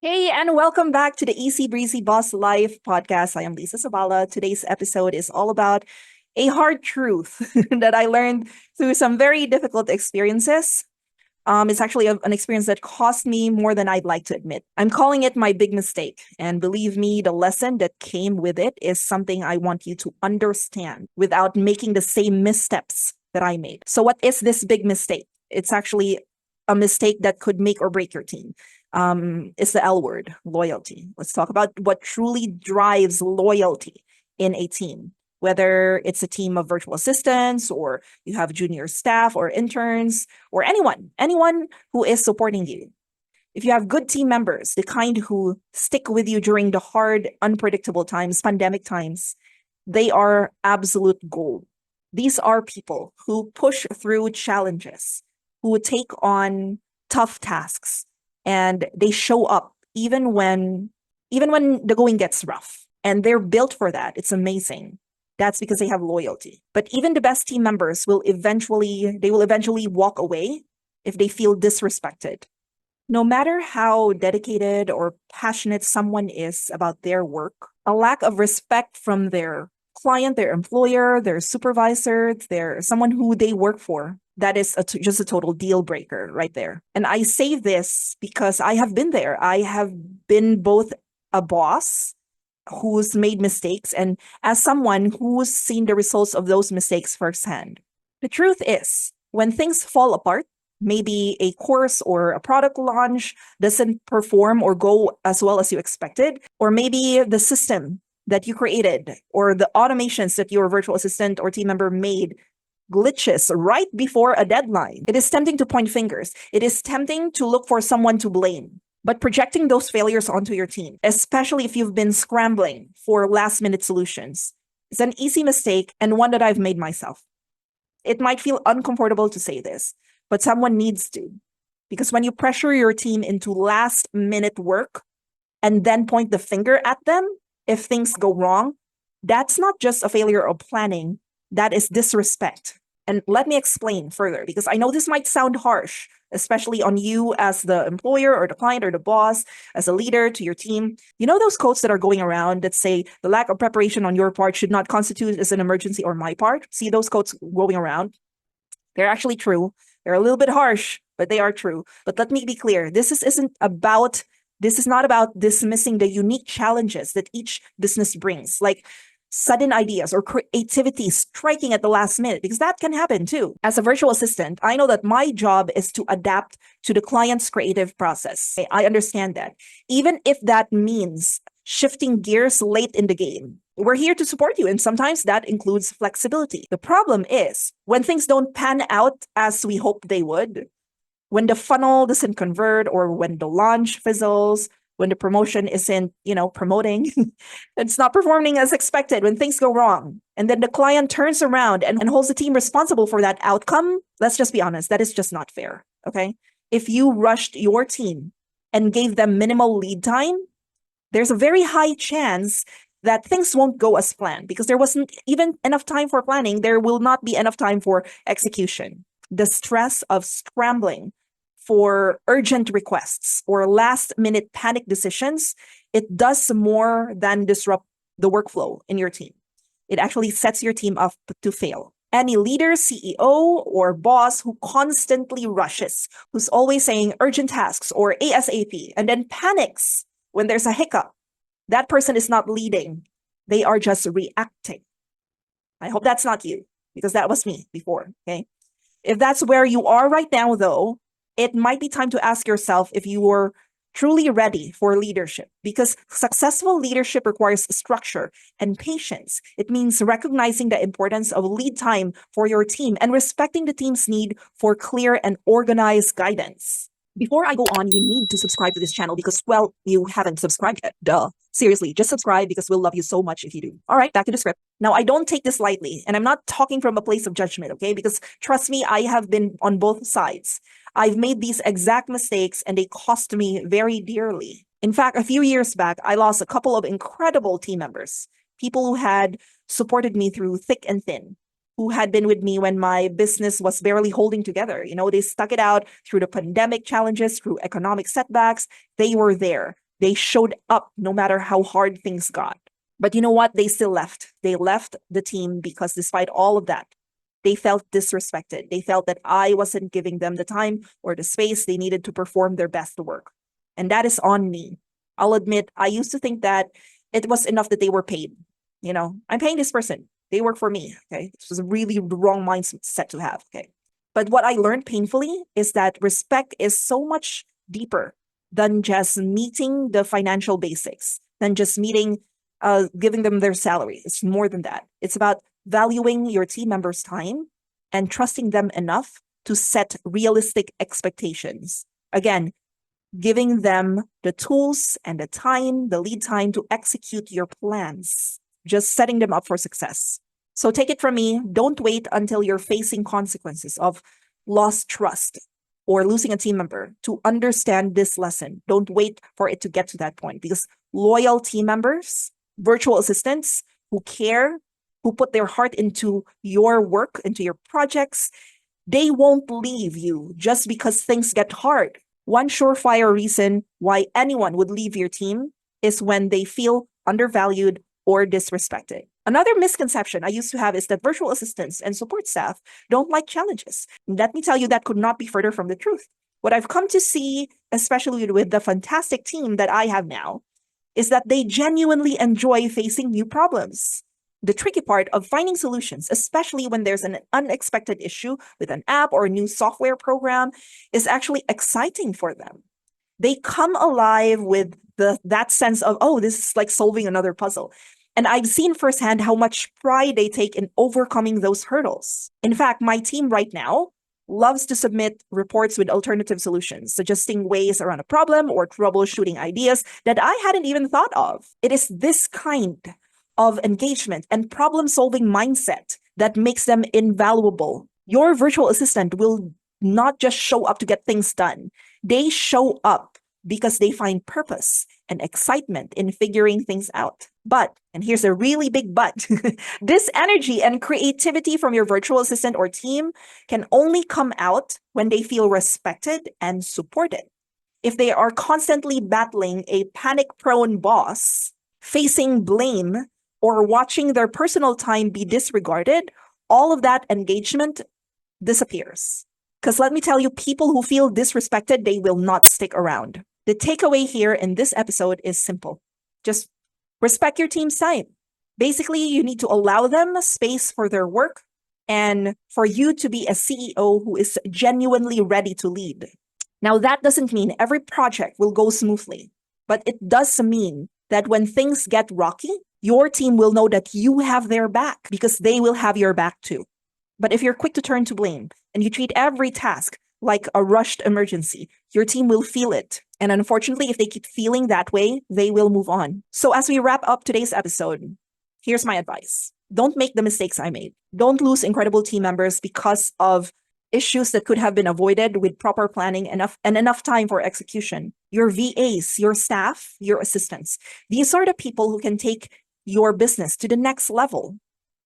Hey, and welcome back to the Easy Breezy Boss Life podcast. I am Lisa Sabala. Today's episode is all about a hard truth that I learned through some very difficult experiences. It's actually an experience that cost me more than I'd like to admit. I'm calling it my big mistake. And believe me, the lesson that came with it is something I want you to understand without making the same missteps that I made. So, what is this big mistake? It's actually a mistake that could make or break your team. It's the L word, loyalty. Let's talk about what truly drives loyalty in a team, whether it's a team of virtual assistants or you have junior staff or interns or anyone who is supporting you. If you have good team members, the kind who stick with you during the hard, unpredictable times, pandemic times, they are absolute gold. These are people who push through challenges, who take on tough tasks, and they show up even when the going gets rough. And they're built for that. It's amazing. That's because they have loyalty. But even the best team members will eventually walk away if they feel disrespected. No matter how dedicated or passionate someone is about their work, a lack of respect from their client, their employer, their supervisor, their someone who they work for, that is just a total deal breaker right there. And I say this because I have been there. I have been both a boss who's made mistakes and as someone who's seen the results of those mistakes firsthand. The truth is, when things fall apart, maybe a course or a product launch doesn't perform or go as well as you expected, or maybe the system that you created or the automations that your virtual assistant or team member made glitches right before a deadline. It is tempting to point fingers. It is tempting to look for someone to blame. But projecting those failures onto your team, especially if you've been scrambling for last minute solutions, is an easy mistake and one that I've made myself. It might feel uncomfortable to say this, but someone needs to. Because when you pressure your team into last minute work and then point the finger at them if things go wrong, that's not just a failure of planning, that is disrespect. And let me explain further because I know this might sound harsh, especially on you as the employer or the client or the boss, as a leader to your team. You know those quotes that are going around that say the lack of preparation on your part should not constitute as an emergency on my part? See those quotes going around? They're actually true. They're a little bit harsh, but they are true. But let me be clear. This is not about dismissing the unique challenges that each business brings. Like sudden ideas or creativity striking at the last minute, because that can happen too. As a virtual assistant, I know that my job is to adapt to the client's creative process. I understand that. Even if that means shifting gears late in the game, we're here to support you. And sometimes that includes flexibility. The problem is when things don't pan out as we hoped they would, when the funnel doesn't convert or when the launch fizzles, when the promotion isn't, promoting, it's not performing as expected, when things go wrong, and then the client turns around and holds the team responsible for that outcome, let's just be honest, that is just not fair, okay? If you rushed your team and gave them minimal lead time, there's a very high chance that things won't go as planned because there wasn't even enough time for planning. There will not be enough time for execution. The stress of scrambling for urgent requests or last minute panic decisions, it does more than disrupt the workflow in your team. It actually sets your team up to fail. Any leader, CEO, or boss who constantly rushes, who's always saying urgent tasks or ASAP, and then panics when there's a hiccup, that person is not leading. They are just reacting. I hope that's not you, because that was me before, okay? If that's where you are right now, though, it might be time to ask yourself if you are truly ready for leadership, because successful leadership requires structure and patience. It means recognizing the importance of lead time for your team and respecting the team's need for clear and organized guidance. Before I go on, you need to subscribe to this channel because, well, you haven't subscribed yet. Duh. Seriously, just subscribe because we'll love you so much if you do. All right, back to the script. Now, I don't take this lightly, and I'm not talking from a place of judgment, okay? Because trust me, I have been on both sides. I've made these exact mistakes, and they cost me very dearly. In fact, a few years back, I lost a couple of incredible team members, people who had supported me through thick and thin, who had been with me when my business was barely holding together. They stuck it out through the pandemic challenges, through economic setbacks. They were there. They showed up no matter how hard things got. But you know what? They still left. They left the team because despite all of that, they felt disrespected. They felt that I wasn't giving them the time or the space they needed to perform their best work. And that is on me. I'll admit, I used to think that it was enough that they were paid. I'm paying this person. They work for me. Okay. This was a really wrong mindset to have. Okay. But what I learned painfully is that respect is so much deeper than just meeting the financial basics, than just giving them their salary. It's more than that. It's about valuing your team members' time and trusting them enough to set realistic expectations. Again, giving them the tools and the time, the lead time to execute your plans, just setting them up for success. So take it from me, don't wait until you're facing consequences of lost trust or losing a team member to understand this lesson. Don't wait for it to get to that point, because loyal team members, virtual assistants who care, who put their heart into your work, into your projects, they won't leave you just because things get hard. One surefire reason why anyone would leave your team is when they feel undervalued or disrespected. Another misconception I used to have is that virtual assistants and support staff don't like challenges. Let me tell you, that could not be further from the truth. What I've come to see, especially with the fantastic team that I have now, is that they genuinely enjoy facing new problems. The tricky part of finding solutions, especially when there's an unexpected issue with an app or a new software program, is actually exciting for them. They come alive with that sense of, oh, this is like solving another puzzle. And I've seen firsthand how much pride they take in overcoming those hurdles. In fact, my team right now loves to submit reports with alternative solutions, suggesting ways around a problem or troubleshooting ideas that I hadn't even thought of. It is this kind of engagement and problem-solving mindset that makes them invaluable. Your virtual assistant will not just show up to get things done. They show up because they find purpose and excitement in figuring things out. But, and here's a really big but, this energy and creativity from your virtual assistant or team can only come out when they feel respected and supported. If they are constantly battling a panic-prone boss, facing blame, or watching their personal time be disregarded, all of that engagement disappears. Because let me tell you, people who feel disrespected, they will not stick around. The takeaway here in this episode is simple. Just respect your team's time. Basically, you need to allow them space for their work and for you to be a CEO who is genuinely ready to lead. Now, that doesn't mean every project will go smoothly, but it does mean that when things get rocky, your team will know that you have their back because they will have your back too. But if you're quick to turn to blame and you treat every task like a rushed emergency, your team will feel it. And unfortunately, if they keep feeling that way, they will move on. So as we wrap up today's episode, here's my advice. Don't make the mistakes I made. Don't lose incredible team members because of issues that could have been avoided with proper planning and enough time for execution. Your VAs, your staff, your assistants, these are the people who can take your business to the next level,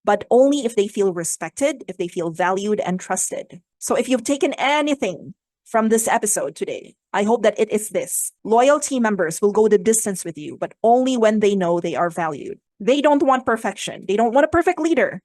but only if they feel respected, if they feel valued and trusted. So if you've taken anything from this episode today, I hope that it is this. Loyal team members will go the distance with you, but only when they know they are valued. They don't want perfection. They don't want a perfect leader.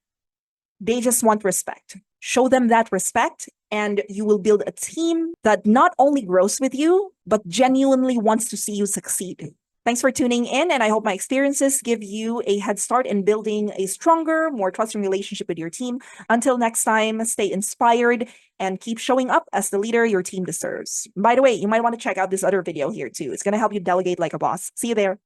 They just want respect. Show them that respect, and you will build a team that not only grows with you, but genuinely wants to see you succeed. Thanks for tuning in, and I hope my experiences give you a head start in building a stronger, more trusting relationship with your team. Until next time, stay inspired and keep showing up as the leader your team deserves. By the way, you might want to check out this other video here too. It's going to help you delegate like a boss. See you there.